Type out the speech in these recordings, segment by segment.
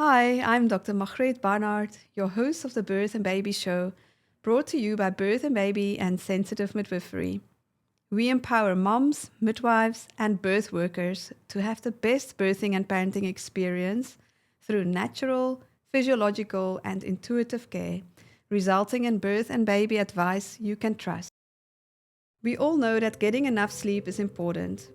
Hi, I'm Dr. Margreet Barnard, your host of the Birth and Baby Show, brought to you by Birth and Baby and Sensitive Midwifery. We empower moms, midwives, and birth workers to have the best birthing and parenting experience through natural, physiological, and intuitive care, resulting in birth and baby advice you can trust. We all know that getting enough sleep is important,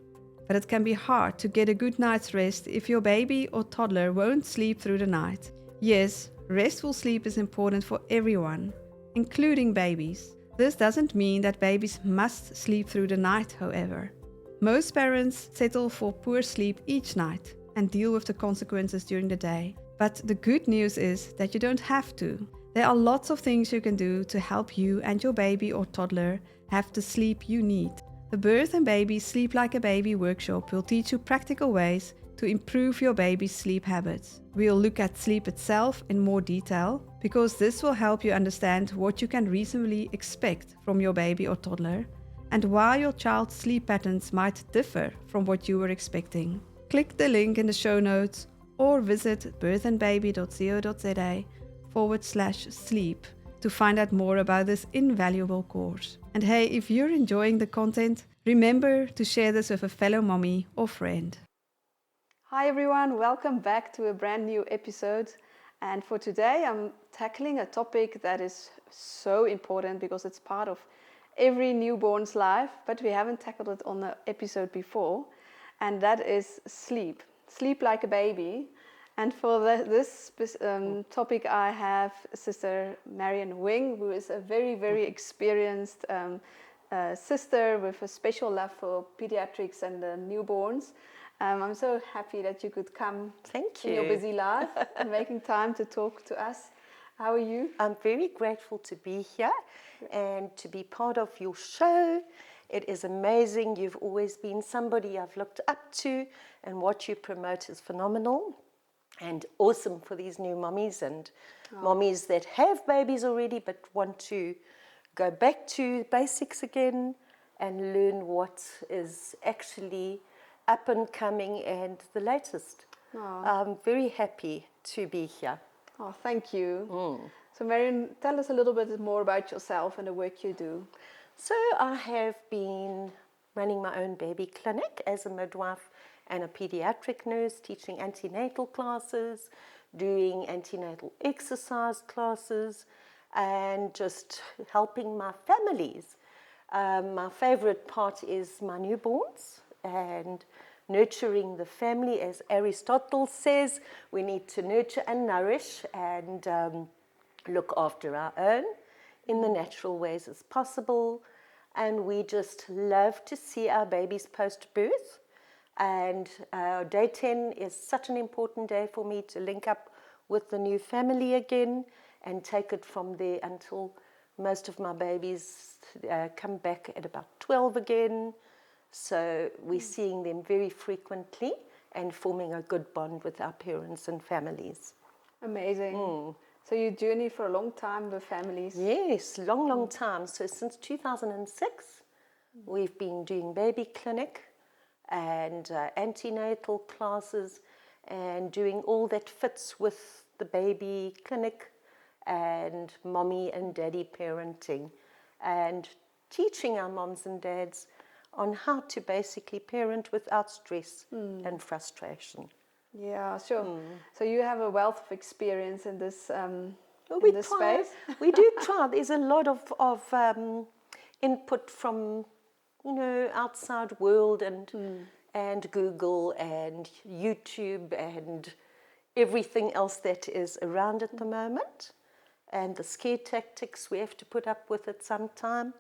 but it can be hard to get a good night's rest if your baby or toddler won't sleep through the night. Yes, restful sleep is important for everyone, including babies. This doesn't mean that babies must sleep through the night, however. Most parents settle for poor sleep each night and deal with the consequences during the day. But the good news is that you don't have to. There are lots of things you can do to help you and your baby or toddler have the sleep you need. The Birth and Baby Sleep Like a Baby workshop will teach you practical ways to improve your baby's sleep habits. We'll look at sleep itself in more detail because this will help you understand what you can reasonably expect from your baby or toddler and why your child's sleep patterns might differ from what you were expecting. Click the link in the show notes or visit birthandbaby.co.za/sleep to find out more about this invaluable course. And hey, if you're enjoying the content, remember to share this with a fellow mommy or friend. Hi everyone, welcome back to a brand new episode. And for today, I'm tackling a topic that is so important because it's part of every newborn's life, but we haven't tackled it on the episode before, and that is sleep. Sleep like a baby. And for this topic, I have Sister Marion Wing, who is a very, very experienced sister with a special love for pediatrics and newborns. I'm so happy that you could come in your busy life and making time to talk to us. How are you? I'm very grateful to be here and to be part of your show. It is amazing. You've always been somebody I've looked up to, and what you promote is phenomenal and awesome for these new mommies and mommies that have babies already but want to go back to basics again and learn what is actually up and coming and the latest. I'm very happy to be here. Oh, thank you. So Marion, tell us a little bit more about yourself and the work you do. So I have been running my own baby clinic as a midwife and a pediatric nurse, teaching antenatal classes, doing antenatal exercise classes, and just helping my families. My favorite part is my newborns and nurturing the family. As Aristotle says, we need to nurture and nourish and look after our own in the natural ways as possible. And we just love to see our babies post-birth. And day 10 is such an important day for me to link up with the new family again and take it from there until most of my babies come back at about 12 again. So we're seeing them very frequently and forming a good bond with our parents and families. Amazing. So you journey for a long time with families? Yes, long time. So since 2006, we've been doing baby clinic and antenatal classes and doing all that fits with the baby clinic and mommy and daddy parenting and teaching our moms and dads on how to basically parent without stress and frustration. Yeah, sure. So you have a wealth of experience in this, Try. space? We do try. There's a lot of input from, outside world and Google and YouTube and everything else that is around at the moment. And the scare tactics we have to put up with at some time.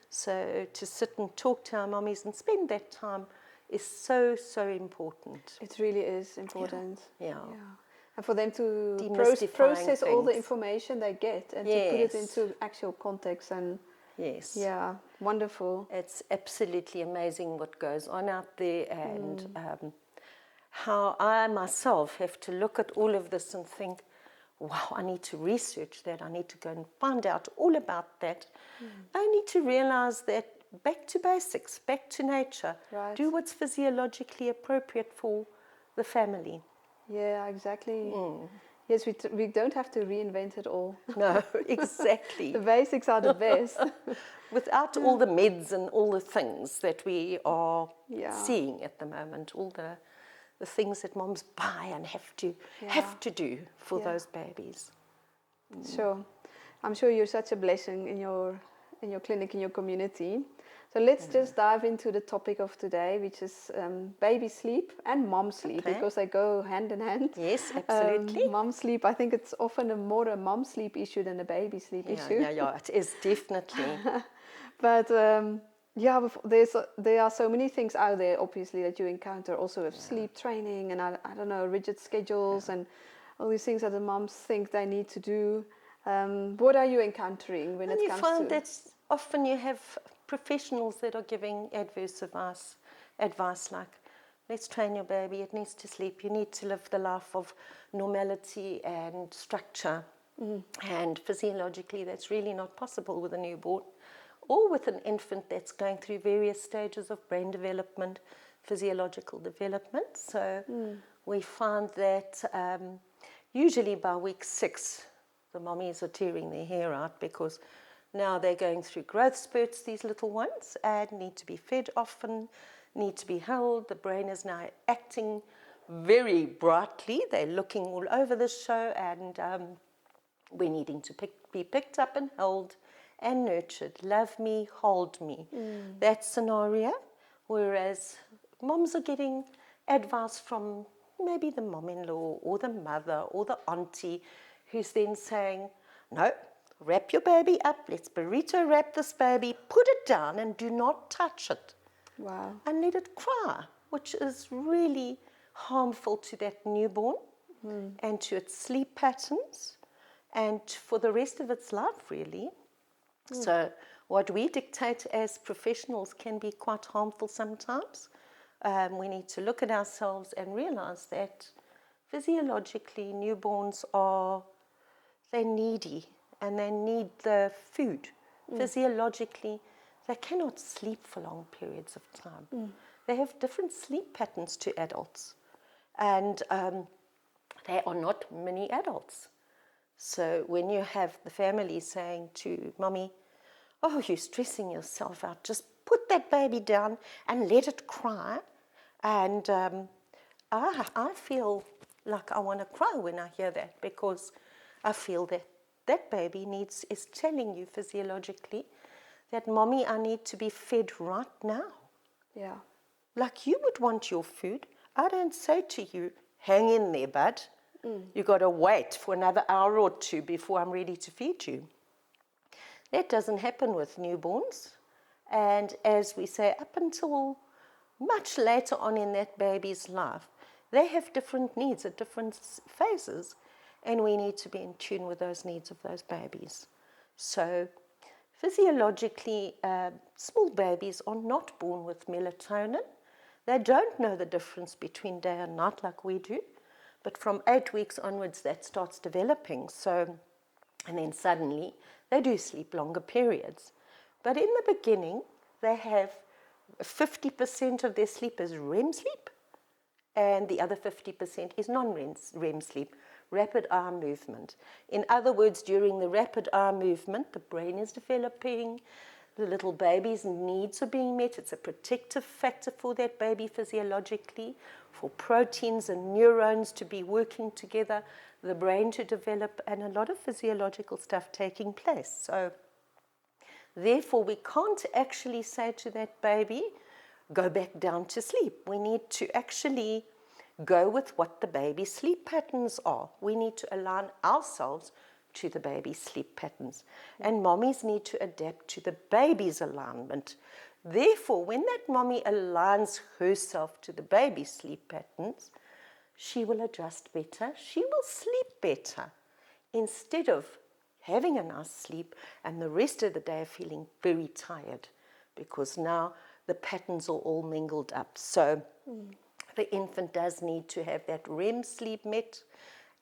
So to sit and talk to our mommies and spend that time is so, so important. It really is important. Yeah. And for them to Demystifying process all the things. information they get and to put it into actual context. And yes. yeah, wonderful. It's absolutely amazing what goes on out there and how I myself have to look at all of this and think, wow, I need to research that. I need to go and find out all about that. I need to realize that back to basics, back to nature. Right. Do what's physiologically appropriate for the family. Yeah, exactly. Yes, we don't have to reinvent it all. No, exactly. The basics are the best. Without all the meds and all the things that we are Yeah. seeing at the moment, all the things that moms buy and have to do for those babies. Sure. I'm sure you're such a blessing in your clinic, in your community. So let's just dive into the topic of today, which is baby sleep and mom sleep, Okay. because they go hand in hand. Yes, absolutely. Mom sleep, I think it's often more a mom sleep issue than a baby sleep issue. Yeah, it is definitely. But there are so many things out there, obviously, that you encounter also with sleep training and I don't know, rigid schedules and all these things that the moms think they need to do. What are you encountering when it comes to? You find that often you have professionals that are giving advice like, let's train your baby, it needs to sleep, you need to live the life of normality and structure. And physiologically, that's really not possible with a newborn or with an infant that's going through various stages of brain development, physiological development. So we find that usually by week 6, the mommies are tearing their hair out because now they're going through growth spurts, these little ones, and need to be fed often, need to be held. The brain is now acting very brightly. They're looking all over the show, and we're needing to be picked up and held and nurtured. Love me, hold me. That scenario. Whereas moms are getting advice from maybe the mom-in-law or the mother or the auntie, who's then saying, no, wrap your baby up, let's burrito wrap this baby, put it down and do not touch it. Wow. And let it cry, which is really harmful to that newborn and to its sleep patterns and for the rest of its life, really. So what we dictate as professionals can be quite harmful sometimes. We need to look at ourselves and realize that physiologically newborns they're needy and they need the food. Physiologically, they cannot sleep for long periods of time. They have different sleep patterns to adults, and they are not mini adults. So when you have the family saying to mommy, oh, you're stressing yourself out, just put that baby down and let it cry. And I feel like I want to cry when I hear that, because I feel that that baby is telling you physiologically that, mommy, I need to be fed right now. Yeah. Like you would want your food. I don't say to you, hang in there, bud. You got to wait for another hour or two before I'm ready to feed you. That doesn't happen with newborns. And as we say, up until much later on in that baby's life, they have different needs at different phases, and we need to be in tune with those needs of those babies. So physiologically, small babies are not born with melatonin. They don't know the difference between day and night like we do. But from 8 weeks onwards, that starts developing. So, and then suddenly, they do sleep longer periods. But in the beginning, they have 50% of their sleep is REM sleep, and the other 50% is non-REM sleep, rapid eye movement. In other words, during the rapid eye movement, the brain is developing, the little baby's needs are being met. It's a protective factor for that baby physiologically, for proteins and neurons to be working together, the brain to develop, and a lot of physiological stuff taking place. So therefore, we can't actually say to that baby, go back down to sleep. We need to actually go with what the baby's sleep patterns are. We need to align ourselves to the baby's sleep patterns. And mommies need to adapt to the baby's alignment. Therefore, when that mommy aligns herself to the baby's sleep patterns, she will adjust better, she will sleep better, instead of having a nice sleep and the rest of the day feeling very tired, because now the patterns are all mingled up. So the infant does need to have that REM sleep met,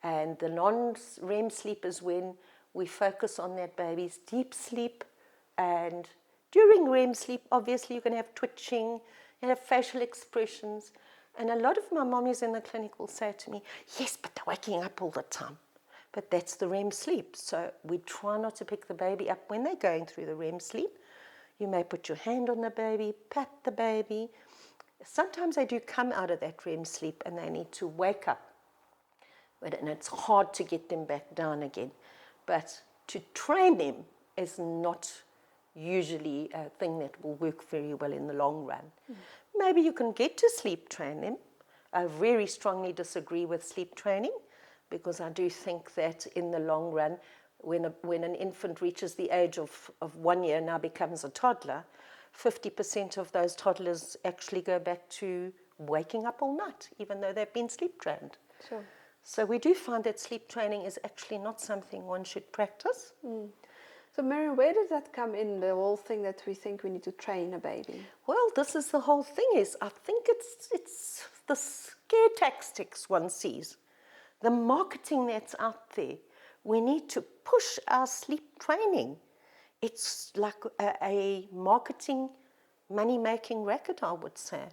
and the non-REM sleep is when we focus on that baby's deep sleep. And during REM sleep, obviously, you can have twitching, you have facial expressions. And a lot of my mommies in the clinic will say to me, yes, but they're waking up all the time. but that's the REM sleep. So we try not to pick the baby up when they're going through the REM sleep. You may put your hand on the baby, pat the baby. Sometimes they do come out of that REM sleep and they need to wake up. And it's hard to get them back down again. But to train them is not usually a thing that will work very well in the long run. Maybe you can get to sleep train them. I very strongly disagree with sleep training, because I do think that in the long run, when an infant reaches the age of 1 year, now becomes a toddler, 50% of those toddlers actually go back to waking up all night, even though they've been sleep trained. Sure. So we do find that sleep training is actually not something one should practice. So Marion, where does that come in, the whole thing that we think we need to train a baby? Well, this is the whole thing is, I think it's the scare tactics one sees, the marketing that's out there. We need to push our sleep training. It's like a marketing, money-making racket, I would say.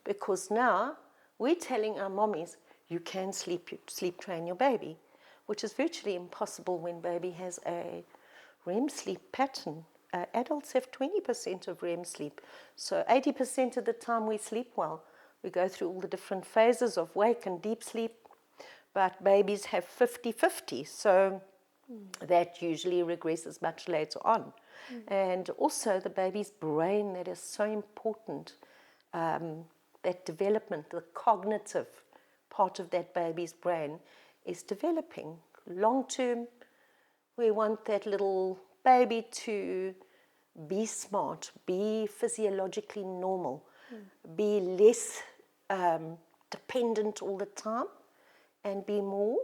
Because now we're telling our mommies, you can sleep train your baby, which is virtually impossible when baby has a REM sleep pattern. Adults have 20% of REM sleep, so 80% of the time we sleep well. We go through all the different phases of wake and deep sleep, but babies have 50-50, so that usually regresses much later on. And also the baby's brain, that is so important, that development, the cognitive part of that baby's brain is developing. Long term, we want that little baby to be smart, be physiologically normal, be less dependent all the time, and be more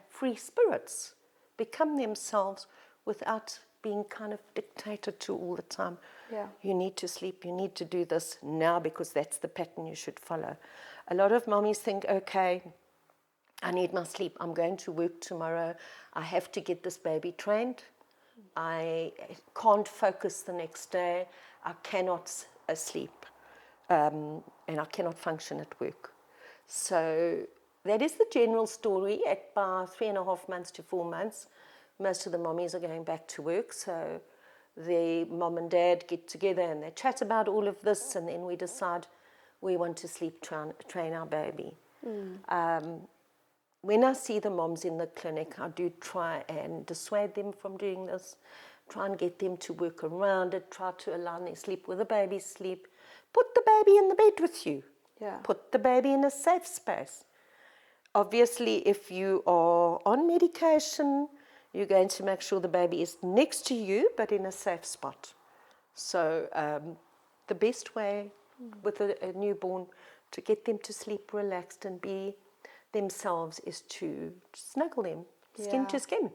free spirits, become themselves without being kind of dictated to all the time. Yeah. You need to sleep, you need to do this now because that's the pattern you should follow. A lot of mommies think, okay, I need my sleep, I'm going to work tomorrow, I have to get this baby trained, I can't focus the next day, I cannot sleep, and I cannot function at work. So that is the general story. At by 3.5 months to 4 months, most of the mommies are going back to work, so the mom and dad get together and they chat about all of this, and then we decide we want to sleep train our baby. When I see the moms in the clinic, I do try and dissuade them from doing this, try and get them to work around it, try to align their sleep with the baby's sleep. Put the baby in the bed with you. Yeah. Put the baby in a safe space. Obviously, if you are on medication, you're going to make sure the baby is next to you, but in a safe spot. So the best way with a newborn to get them to sleep relaxed and be themselves is to snuggle them, skin to skin.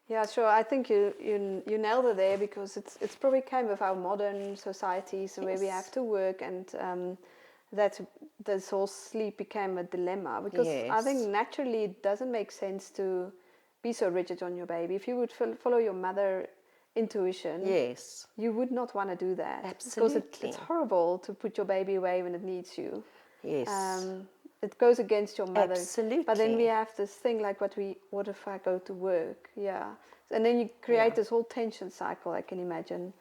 Yeah, sure. I think you nailed it there, because it's probably kind of our modern societies where we have to work, and that this whole sleep became a dilemma, because I think naturally it doesn't make sense to be so rigid on your baby. If you would follow your mother intuition, you would not want to do that. Absolutely. Because it's horrible to put your baby away when it needs you. Yes. It goes against your mother. Absolutely. But then we have this thing like, what if I go to work? Yeah. And then you create this whole tension cycle, I can imagine.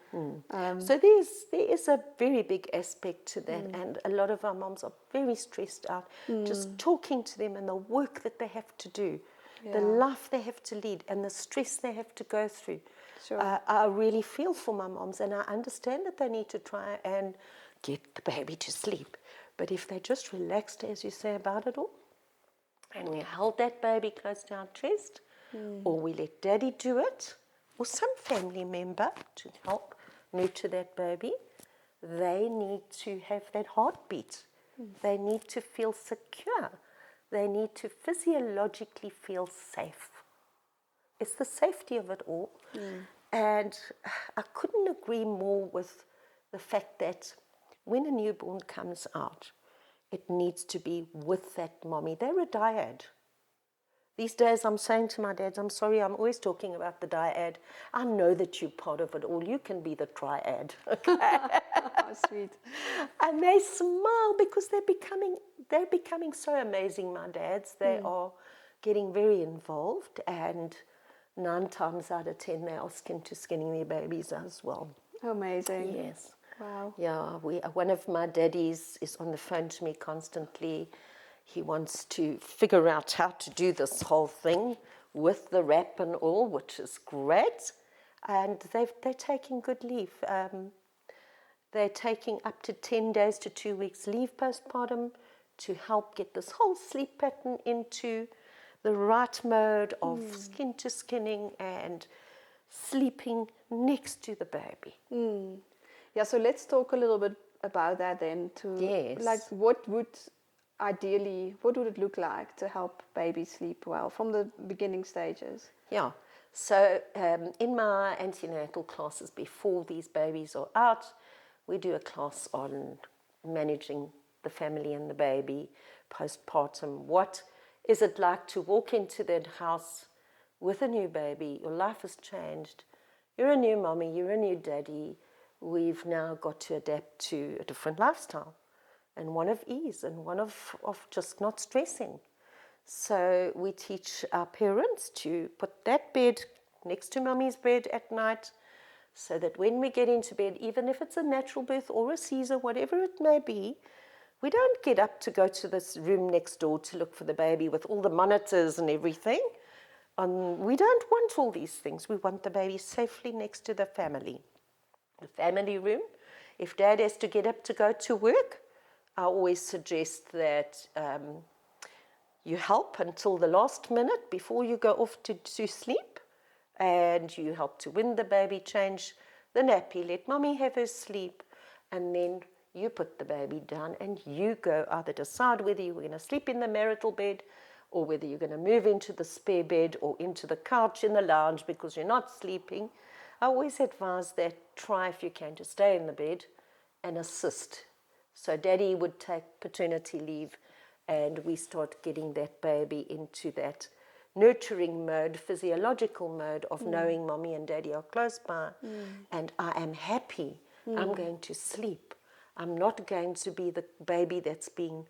So there is a very big aspect to that, and a lot of our moms are very stressed out. Just talking to them and the work that they have to do, the life they have to lead, and the stress they have to go through. Sure. I really feel for my moms, and I understand that they need to try and get the baby to sleep. But if they just relaxed, as you say, about it all, and we held that baby close to our chest, or we let daddy do it, or some family member to help nurture that baby, they need to have that heartbeat. They need to feel secure. They need to physiologically feel safe. It's the safety of it all. And I couldn't agree more with the fact that when a newborn comes out, it needs to be with that mommy. They're a dyad. These days I'm saying to my dads, I'm sorry, I'm always talking about the dyad. I know that you're part of it all. You can be the triad. Okay? Oh, sweet. And they smile because they're becoming so amazing, my dads. They are getting very involved, and 9 times out of 10 they are skin to skinning their babies as well. Amazing. Yes. Wow. Yeah, one of my daddies is on the phone to me constantly. He wants to figure out how to do this whole thing with the wrap and all, which is great. And they're taking good leave. They're taking up to 10 days to 2 weeks leave postpartum to help get this whole sleep pattern into the right mode of skin to skinning and sleeping next to the baby. Yeah, so let's talk a little bit about that then. Yes. Like, what would it look like to help babies sleep well from the beginning stages? Yeah. So in my antenatal classes before these babies are out, we do a class on managing the family and the baby postpartum. What is it like to walk into that house with a new baby? Your life has changed. You're a new mommy, you're a new daddy. We've now got to adapt to a different lifestyle, and one of ease and one of just not stressing. So we teach our parents to put that bed next to mommy's bed at night, so that when we get into bed, even if it's a natural birth or a Caesar, whatever it may be, we don't get up to go to this room next door to look for the baby with all the monitors and everything. We don't want all these things. We want the baby safely next to the family. The family room. If dad has to get up to go to work, I always suggest that you help until the last minute before you go off to sleep, and you help to wind the baby, change the nappy, let mommy have her sleep, and then you put the baby down and you go either decide whether you're going to sleep in the marital bed or whether you're going to move into the spare bed or into the couch in the lounge because you're not sleeping. I always advise that try if you can to stay in the bed and assist. So daddy would take paternity leave and we start getting that baby into that nurturing mode, physiological mode of knowing mommy and daddy are close by and I am happy. I'm going to sleep. I'm not going to be the baby that's been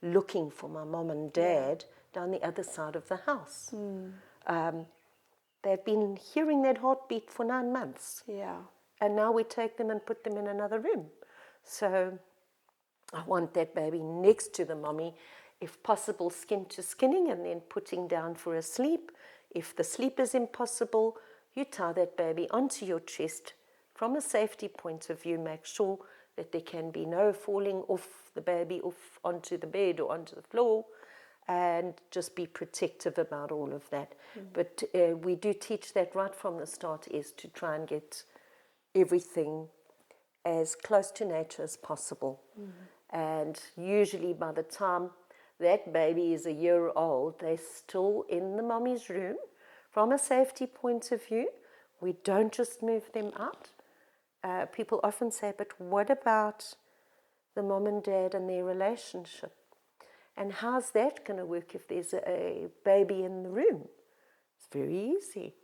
looking for my mom and dad down the other side of the house. They've been hearing that heartbeat for 9 months. Yeah. And now we take them and put them in another room. So I want that baby next to the mommy, if possible skin to skinning and then putting down for a sleep. If the sleep is impossible, you tie that baby onto your chest. From a safety point of view, make sure that there can be no falling off the baby off onto the bed or onto the floor, and just be protective about all of that. But we do teach that right from the start, is to try and get everything as close to nature as possible. And usually by the time that baby is a year old, they're still in the mommy's room. From a safety point of view, we don't just move them out. People often say, but what about the mom and dad and their relationship? And how's that going to work if there's a baby in the room? It's very easy.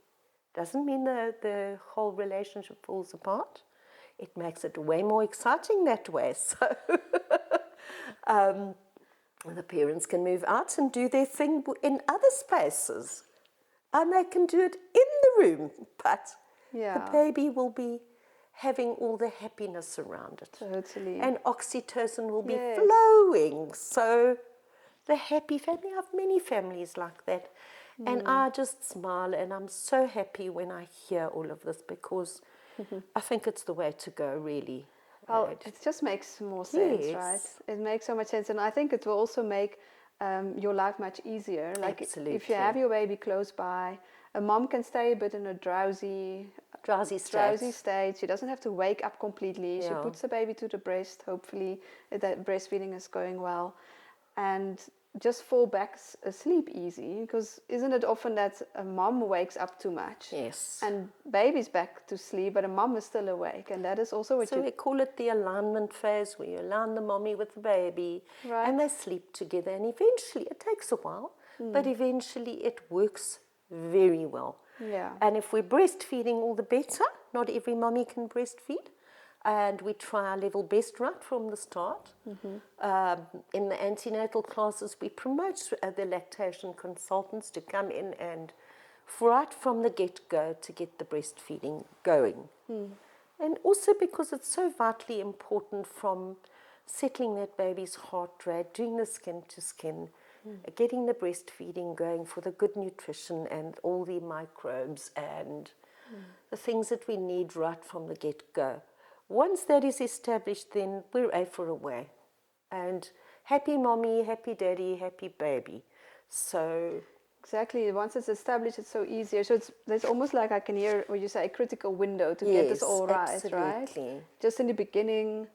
Doesn't mean the whole relationship falls apart. It makes it way more exciting that way. So the parents can move out and do their thing in other spaces. And they can do it in the room, but the baby will be having all the happiness around it. Totally. And oxytocin will be flowing. So the happy family, I have many families like that. And I just smile and I'm so happy when I hear all of this, because I think it's the way to go, really. Well, it just makes more sense, Yes. right? It makes so much sense. And I think it will also make your life much easier. Like Absolutely. if you have your baby close by, a mom can stay a bit in a drowsy state. She doesn't have to wake up completely. She puts the baby to the breast. Hopefully that breastfeeding is going well. And just fall back asleep easy, because isn't it often that a mom wakes up too much? Yes. And baby's back to sleep, but a mom is still awake. And that is also what So we call it the alignment phase, where you align the mommy with the baby, and they sleep together. And eventually, it takes a while, but eventually it works very well. Yeah. And if we're breastfeeding, all the better. Not every mommy can breastfeed. and we try our level best right from the start. In the antenatal classes, we promote the lactation consultants to come in and right from the get-go to get the breastfeeding going. And also because it's so vitally important from settling that baby's heart rate, doing the skin to skin, getting the breastfeeding going for the good nutrition and all the microbes and the things that we need right from the get-go. Once that is established, then we're A for away. And happy mommy, happy daddy, happy baby. So exactly. Once it's established, it's so easier. So there's almost like I can hear what you say, a critical window to get this all right, absolutely. right? Just in the beginning,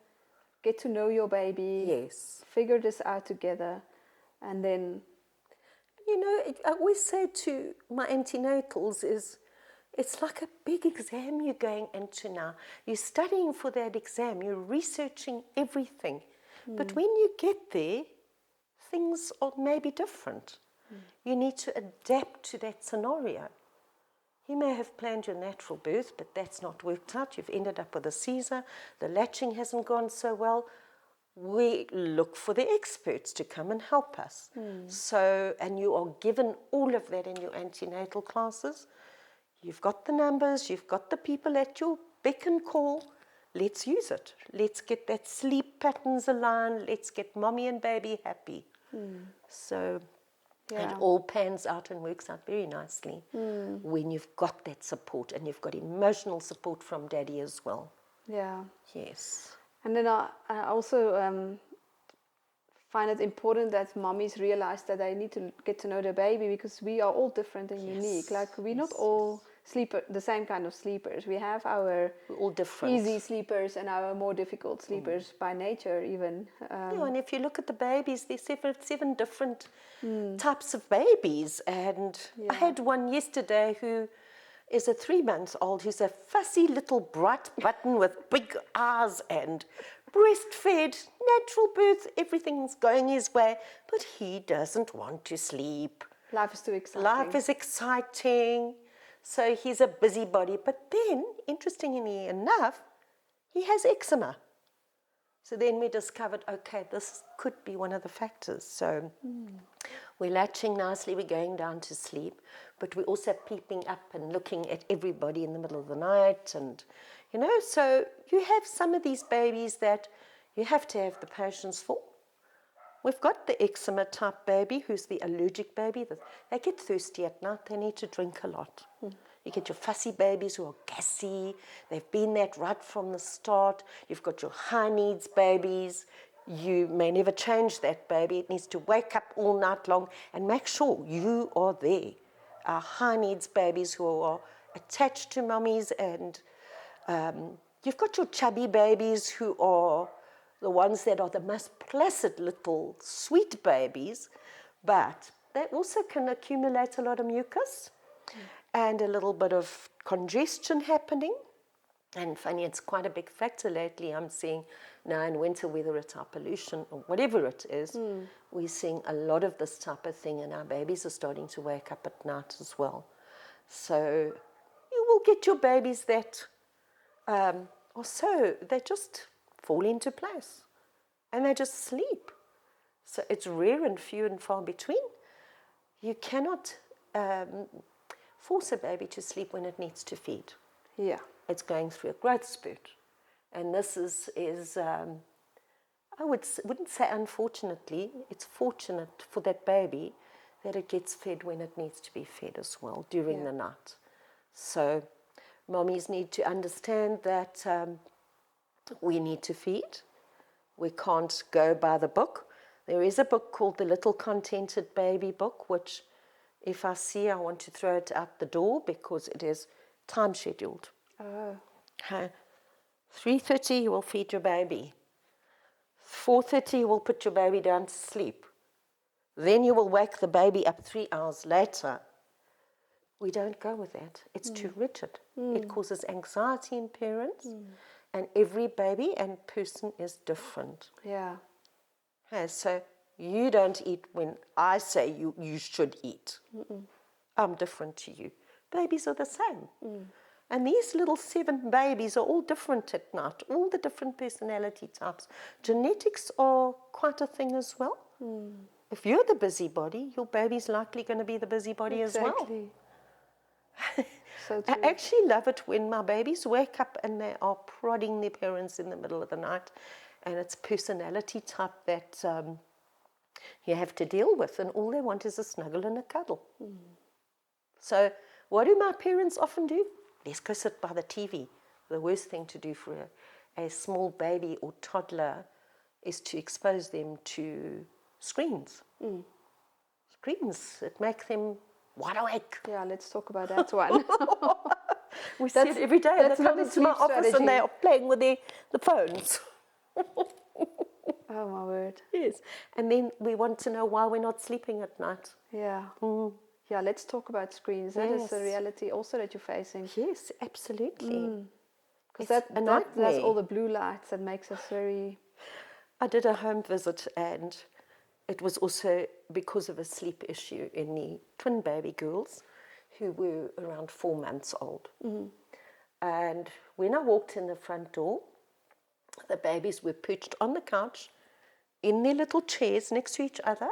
get to know your baby. Yes. Figure this out together, and then. You know, I always say to my antenatals is, it's like a big exam you're going into now. You're studying for that exam. You're researching everything. But when you get there, things are maybe different. You need to adapt to that scenario. You may have planned your natural birth, but that's not worked out. You've ended up with a Caesar. The latching hasn't gone so well. We look for the experts to come and help us. So, and you are given all of that in your antenatal classes. You've got the numbers, you've got the people at your beck and call. Let's use it. Let's get that sleep patterns aligned. Let's get mommy and baby happy. So it all pans out and works out very nicely when you've got that support and you've got emotional support from daddy as well. Yeah. Yes. And then I also find it important that mommies realize that they need to get to know their baby, because we are all different and unique. Like we're not all the same kind of sleepers. We have our We're all different. easy sleepers and our more difficult sleepers by nature even. Yeah, and if you look at the babies, there's seven different types of babies. And I had one yesterday who is a 3-month-old who's a fussy little bright button with big eyes and breastfed, natural birth, everything's going his way, but he doesn't want to sleep. Life is too exciting. Life is exciting. So he's a busybody. But then, interestingly enough, he has eczema. So then we discovered, okay, this could be one of the factors. So we're latching nicely, we're going down to sleep, but we're also peeping up and looking at everybody in the middle of the night. And, you know, so you have some of these babies that you have to have the patience for. We've got the eczema type baby, who's the allergic baby. They get thirsty at night, they need to drink a lot. You get your fussy babies who are gassy. They've been that right from the start. You've got your high needs babies. You may never change that baby. It needs to wake up all night long and make sure you are there. Our high needs babies who are attached to mummies, and you've got your chubby babies who are the ones that are the most placid little sweet babies, but they also can accumulate a lot of mucus and a little bit of congestion happening. And funny, it's quite a big factor lately. I'm seeing now in winter, whether it's our pollution or whatever it is, we're seeing a lot of this type of thing, and our babies are starting to wake up at night as well. So you will get your babies that they just fall into place and they just sleep. So it's rare and few and far between. You cannot force a baby to sleep when it needs to feed. Yeah. It's going through a growth spurt. And this is I wouldn't say unfortunately, it's fortunate for that baby that it gets fed when it needs to be fed as well during the night. So mommies need to understand that we need to feed. We can't go by the book. There is a book called The Little Contented Baby Book, which if I see, I want to throw it out the door because it is time scheduled. 3:30 you will feed your baby. 4:30 you will put your baby down to sleep. Then you will wake the baby up 3 hours later. We don't go with that. It's too rigid. It causes anxiety in parents, and every baby and person is different. Yeah. So you don't eat when I say you should eat. I'm different to you. Babies are the same. And these little 7 babies are all different at night, all the different personality types. Genetics are quite a thing as well. If you're the busybody, your baby's likely going to be the busybody as well. Exactly. So I true. actually love it when my babies wake up and they are prodding their parents in the middle of the night, and it's personality type that you have to deal with, and all they want is a snuggle and a cuddle. So what do my parents often do? Let's go sit by the TV. The worst thing to do for a small baby or toddler is to expose them to screens. Screens, it makes them wide awake. Yeah, let's talk about that one. We see it every day. That's They not come a into my sleep office strategy. and they are playing with the phones. Oh, my word. Yes. And then we want to know why we're not sleeping at night. Yeah. Yeah, let's talk about screens. That is a Yes. reality also that you're facing. Yes, absolutely. Because It's a that's nightmare. all the blue lights that makes us very... I did a home visit, and it was also because of a sleep issue in the twin baby girls who were around 4 months old. And when I walked in the front door, the babies were perched on the couch in their little chairs next to each other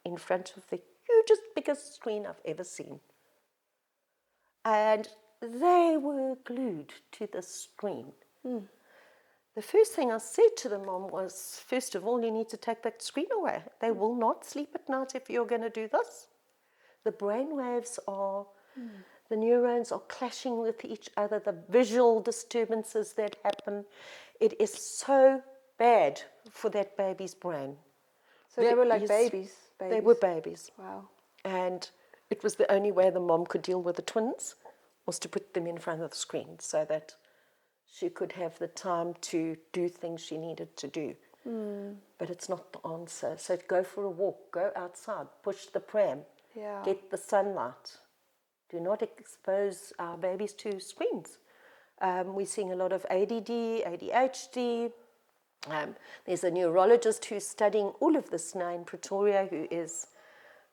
in front of the hugest, biggest screen I've ever seen. And they were glued to the screen. The first thing I said to the mom was, first of all, you need to take that screen away. They will not sleep at night if you're going to do this. The brain waves are, the neurons are clashing with each other, the visual disturbances that happen. It is so bad for that baby's brain. So they were like Yes, babies. They were babies. Wow. And it was the only way the mom could deal with the twins was to put them in front of the screen so that she could have the time to do things she needed to do. But it's not the answer. So go for a walk, go outside, push the pram, Yeah. get the sunlight. Do not expose our babies to screens. We're seeing a lot of ADD, ADHD. There's a neurologist who's studying all of this now in Pretoria who is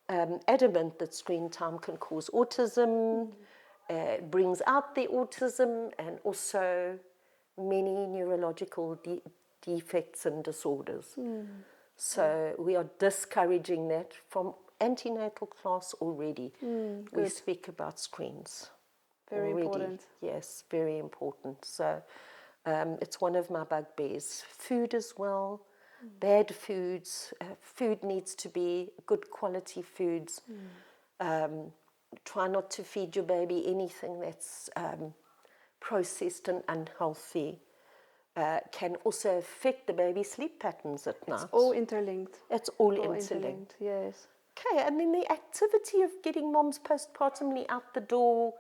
adamant that screen time can cause autism, brings out the autism, and also many neurological defects and disorders. So we are discouraging that from antenatal class already. We speak about screens. Very already. important. Yes, very important. So it's one of my bugbears. Food as well. Bad foods. Food needs to be good quality foods. Try not to feed your baby anything that's processed and unhealthy. Can also affect the baby's sleep patterns at night. It's all interlinked. It's all interlinked. Yes. Okay, and then the activity of getting moms postpartumly out the door,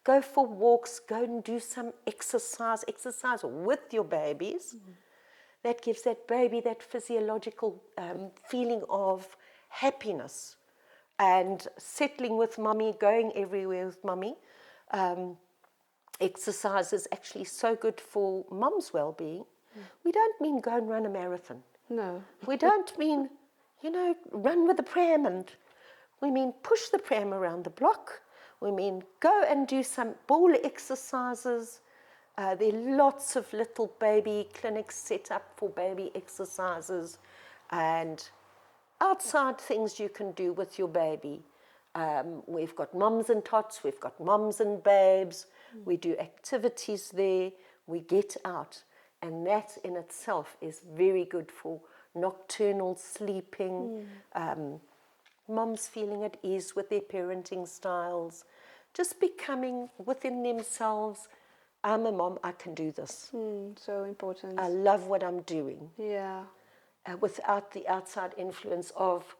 go for walks, go and do some exercise with your babies. That gives that baby that physiological feeling of happiness and settling with mummy, going everywhere with mummy. Exercise is actually so good for mum's well-being. We don't mean go and run a marathon. No. We don't mean, run with the pram, and we mean push the pram around the block. We mean go and do some ball exercises. There are lots of little baby clinics set up for baby exercises and outside things you can do with your baby. We've got mums and tots, we've got mums and babes. We do activities there, we get out. And that in itself is very good for nocturnal sleeping, mums feeling at ease with their parenting styles, just becoming within themselves, I'm a mom, I can do this. So important. I love what I'm doing. Yeah. Without the outside influence of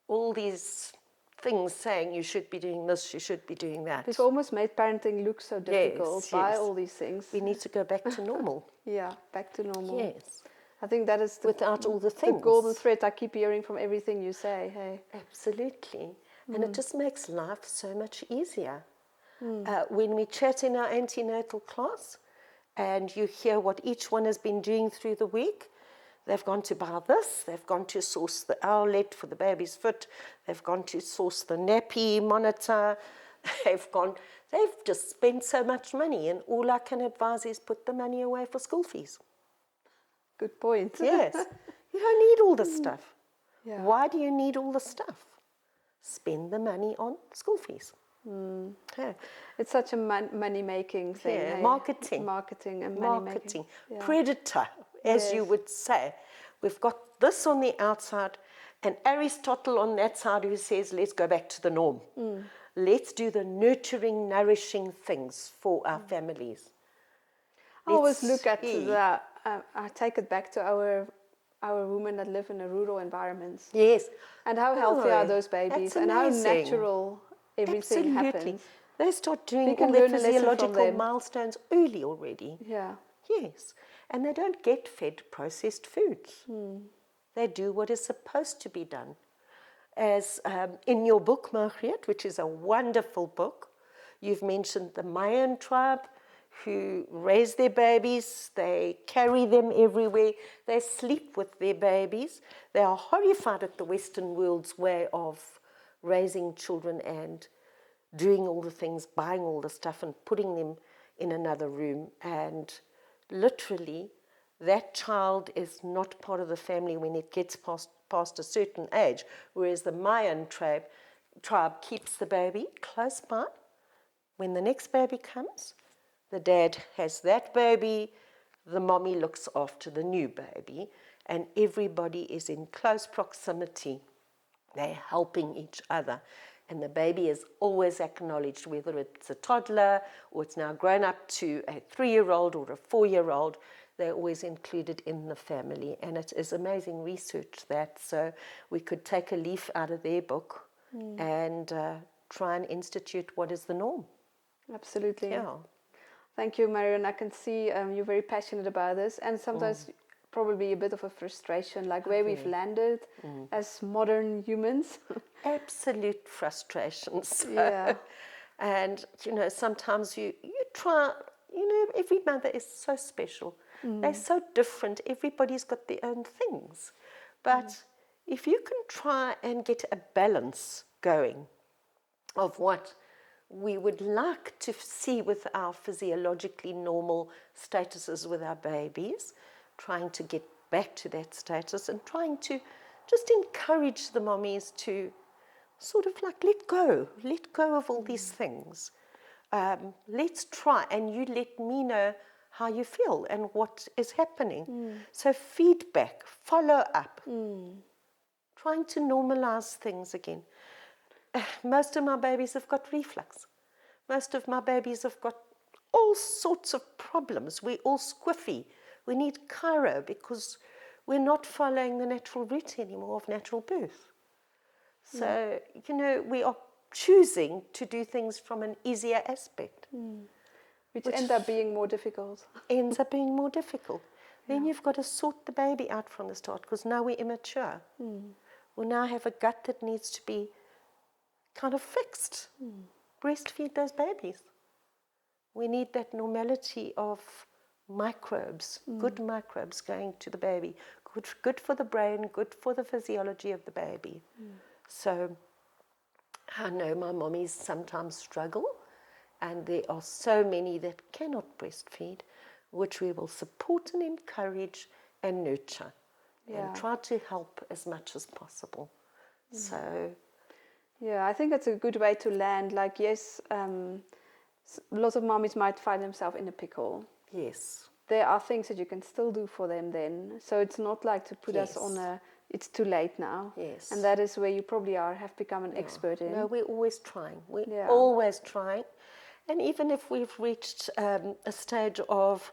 all these things saying you should be doing this, you should be doing that. We've almost made parenting look so difficult by all these things. We need to go back to normal. Yeah, back to normal. Yes. I think that is Without all the things. the golden thread I keep hearing from everything you say. Hey. Absolutely. And it just makes life so much easier. When we chat in our antenatal class and you hear what each one has been doing through the week, they've gone to buy this, they've gone to source the owlet for the baby's foot, they've gone to source the nappy monitor, they've just spent so much money, and all I can advise is put the money away for school fees. Good point. Yes. You don't need all this stuff. Yeah. Why do you need all the stuff? Spend the money on school fees. Yeah. It's such a money-making thing. Yeah, hey? marketing. Marketing and Marketing. money-making. Yeah. Predator, as you Yes. would say. We've got this on the outside and Aristotle on that side who says, let's go back to the norm. Let's do the nurturing, nourishing things for our families. I always Let's look at see. the, I take it back to our women that live in the rural environments. Yes. And how healthy are those babies, that's and how amazing. natural everything Absolutely. happens. They start doing We can all their learn a lesson from physiological them. milestones early already. Yeah. Yes. And they don't get fed processed foods. They do what is supposed to be done. As in your book, Margriet, which is a wonderful book, you've mentioned the Mayan tribe who raise their babies, they carry them everywhere, they sleep with their babies. They are horrified at the Western world's way of raising children and doing all the things, buying all the stuff and putting them in another room. And literally, that child is not part of the family when it gets past a certain age, whereas the Mayan tribe keeps the baby close by. When the next baby comes, the dad has that baby, the mommy looks after the new baby, and everybody is in close proximity. They're helping each other. And the baby is always acknowledged, whether it's a toddler or it's now grown up to a 3-year-old or a 4-year-old, they're always included in the family. And it is amazing research that. So we could take a leaf out of their book and try and institute what is the norm. Absolutely. Yeah. Thank you, Marion. I can see you're very passionate about this, and sometimes probably a bit of a frustration, like where we've landed as modern humans. Absolute frustrations. Yeah. And, sometimes you try, every mother is so special. They're so different. Everybody's got their own things. But if you can try and get a balance going of what we would like to see with our physiologically normal statuses with our babies, trying to get back to that status and trying to just encourage the mommies to sort of like let go of all these things. Let's try, and you let me know how you feel and what is happening. So feedback, follow up, trying to normalize things again. Most of my babies have got reflux. Most of my babies have got all sorts of problems. We're all squiffy. We need chiro because we're not following the natural route anymore of natural birth. So, we are choosing to do things from an easier aspect. Which end up being more difficult. Ends up being more difficult. Then you've got to sort the baby out from the start because now we're immature. We now have a gut that needs to be kind of fixed. Breastfeed those babies. We need that normality of microbes, good microbes going to the baby. Good for the brain, good for the physiology of the baby. So I know my mommies sometimes struggle, and there are so many that cannot breastfeed, which we will support and encourage and nurture and try to help as much as possible. So yeah, I think that's a good way to land. Like, yes, lots of mommies might find themselves in a pickle. yes, There are things that you can still do for them then. So it's not like to put us on it's too late now. Yes. And that is where you probably have become an expert in. No, we're always trying. We're always trying. And even if we've reached a stage of,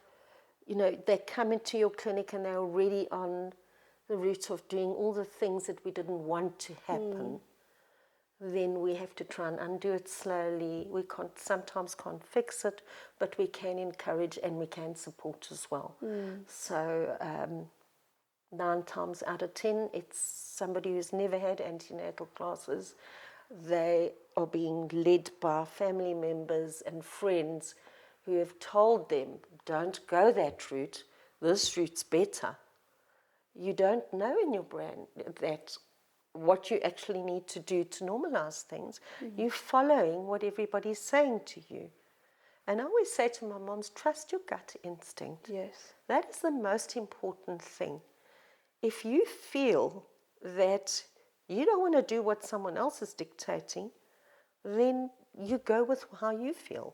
they come into your clinic and they're already on the route of doing all the things that we didn't want to happen, then we have to try and undo it slowly. We sometimes can't fix it, but we can encourage and we can support as well. So 9 times out of 10, it's somebody who's never had antenatal classes. They are being led by family members and friends who have told them, don't go that route, this route's better. You don't know in your brain that what you actually need to do to normalize things. You're following what everybody's saying to you. And I always say to my moms, trust your gut instinct. Yes. That is the most important thing. If you feel that you don't want to do what someone else is dictating, then you go with how you feel.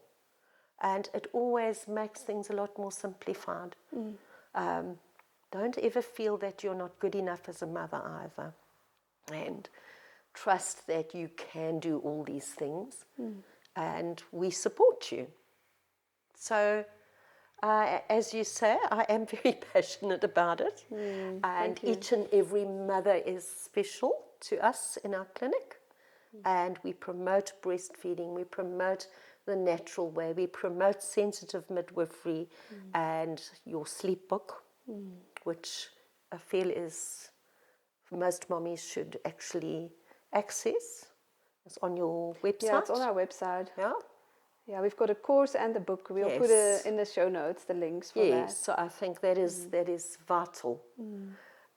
And it always makes things a lot more simplified. Don't ever feel that you're not good enough as a mother either. And trust that you can do all these things. And we support you. So, as you say, I am very passionate about it. And each and every mother is special to us in our clinic. And we promote breastfeeding, we promote the natural way, we promote sensitive midwifery and your sleep book, which I feel is most mommies should actually access. It's on your website. Yeah, it's on our website. Yeah. Yeah, we've got a course and the book. We'll put in the show notes the links for that. Yes, so I think that is vital.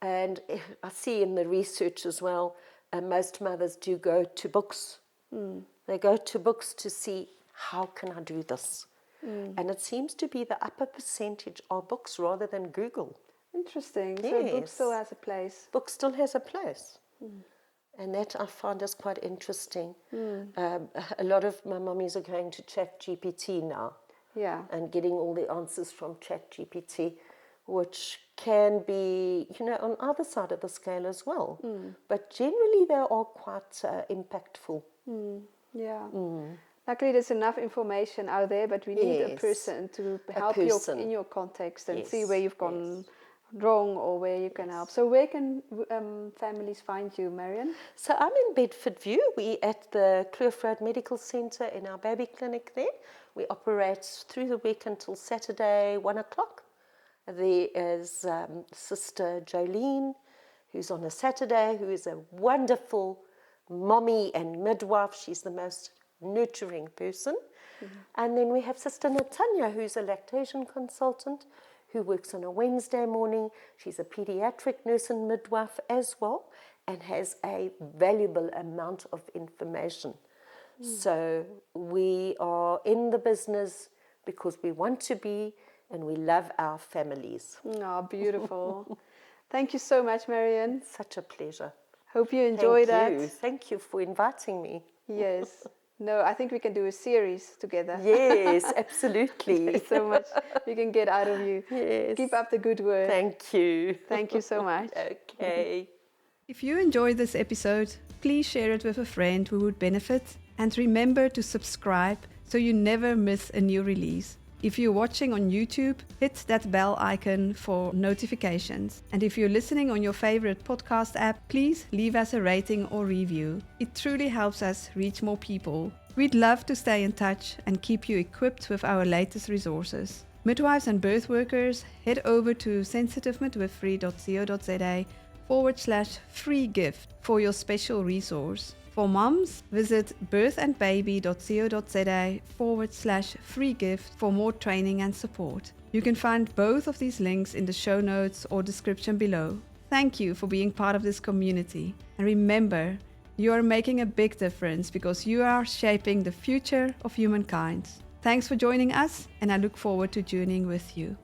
And I see in the research as well, most mothers do go to books. They go to books to see, how can I do this? And it seems to be the upper percentage are books rather than Google. Interesting. So a book still has a place. Book still has a place. And that I find is quite interesting. A lot of my mummies are going to ChatGPT now. Yeah. And getting all the answers from ChatGPT, which can be, on either side of the scale as well. But generally they are quite impactful. Yeah. Luckily there's enough information out there, but we need a person to help you in your context and see where you've gone wrong or where you can help. So where can families find you, Marion? So I'm in Bedford View. We at the Kloof Road Medical Centre in our baby clinic there. We operate through the week until Saturday, 1 o'clock. There is Sister Jolene, who's on a Saturday, who is a wonderful mommy and midwife. She's the most nurturing person. And then we have Sister Natanya, who's a lactation consultant, who works on a Wednesday morning. She's a pediatric nurse and midwife as well, and has a valuable amount of information. So we are in the business because we want to be, and we love our families. Oh, beautiful. Thank you so much, Marion. Such a pleasure. Hope you enjoyed that. Thank you for inviting me. Yes. No, I think we can do a series together. Yes, absolutely. There's so much we can get out of you. Yes. Keep up the good work. Thank you. Thank you so much. Okay. If you enjoyed this episode, please share it with a friend who would benefit. And remember to subscribe so you never miss a new release. If you're watching on YouTube, hit that bell icon for notifications. And if you're listening on your favorite podcast app, please leave us a rating or review. It truly helps us reach more people. We'd love to stay in touch and keep you equipped with our latest resources. Midwives and birth workers, head over to sensitiveMidwifery.co.za/free gift for your special resource. For moms, visit birthandbaby.co.za/free gift for more training and support. You can find both of these links in the show notes or description below. Thank you for being part of this community. And remember, you are making a big difference because you are shaping the future of humankind. Thanks for joining us, and I look forward to journeying with you.